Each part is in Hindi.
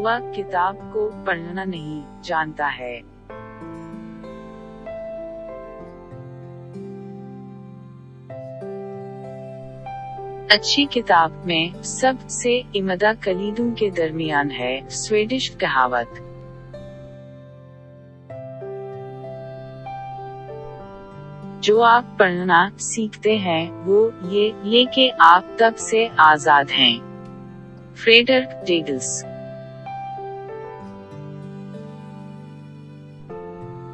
तो वह किताब को पढ़ना नहीं जानता है। अच्छी किताब में सबसे इमदा कलीदों के दरमियान है, स्वीडिश कहावत। जो आप पढ़ना सीखते हैं वो ये लेके आप तब से आजाद हैं। फ्रेडरिक डेगल्स।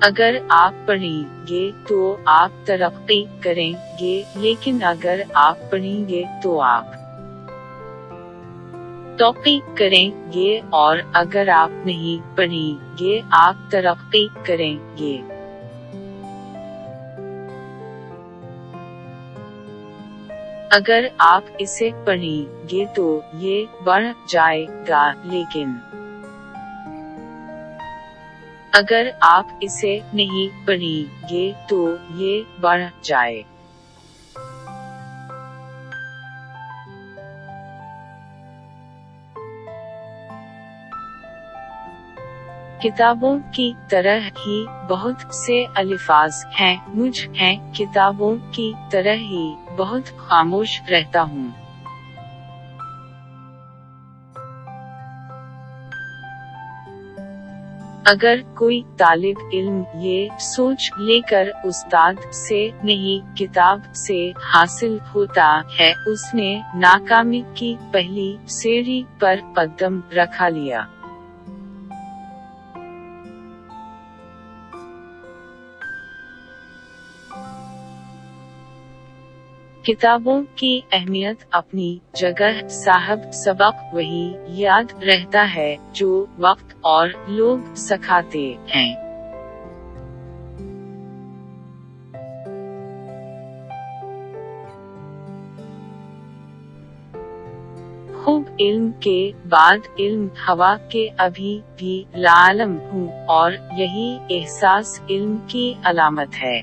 अगर आप पढ़ेंगे तो आप तरक्की करेंगे, लेकिन अगर आप पढ़ेंगे तो आप तरक्की करेंगे, और अगर आप नहीं पढ़ेंगे आप तरक्की करेंगे। अगर आप इसे पढ़ेंगे तो ये बढ़ जाएगा, लेकिन अगर आप इसे नहीं पढ़ेंगे तो ये बढ़ जाए। किताबों की तरह ही बहुत से अल्फाज हैं, मुझ हैं किताबों की तरह ही बहुत खामोश रहता हूँ। अगर कोई तालिब इल्म ये सोच लेकर उस्ताद से नहीं किताब से हासिल होता है, उसने नाकामी की पहली सीढ़ी पर कदम रखा लिया। किताबों की अहमियत अपनी जगह, साहब सबक वही याद रहता है जो वक्त और लोग सिखाते हैं। खूब इल्म के बाद इल्म हवा के अभी भी लालम हूँ, और यही एहसास इल्म की अलामत है।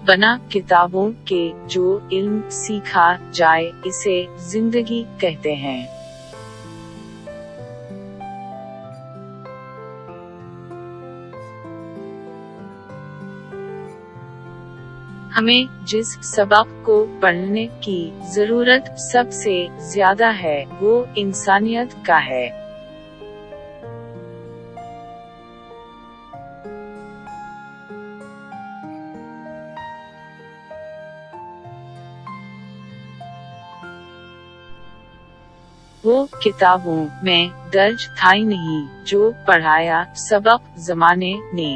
बना किताबों के जो इल्म सीखा जाए, इसे जिंदगी कहते हैं। हमें जिस सबक को पढ़ने की जरूरत सबसे ज्यादा है वो इंसानियत का है। वो किताबों में दर्ज था ही नहीं जो पढ़ाया सबक जमाने ने।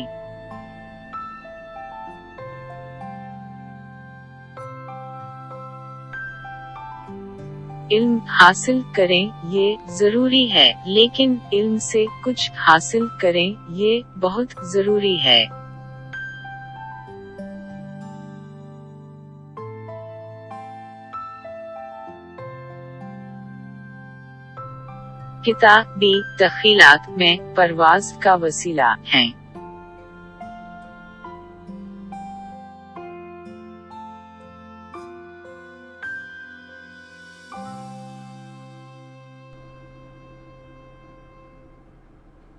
इल्म हासिल करें ये जरूरी है, लेकिन इल्म से कुछ हासिल करें ये बहुत जरूरी है। किताबी तख़ीलात में परवाज़ का वसीला हैं।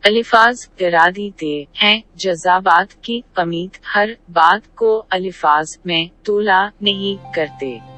अल्फाज गिरा देते हैं, जज़्बात की कमी हर बात को अल्फाज में तोला नहीं करते।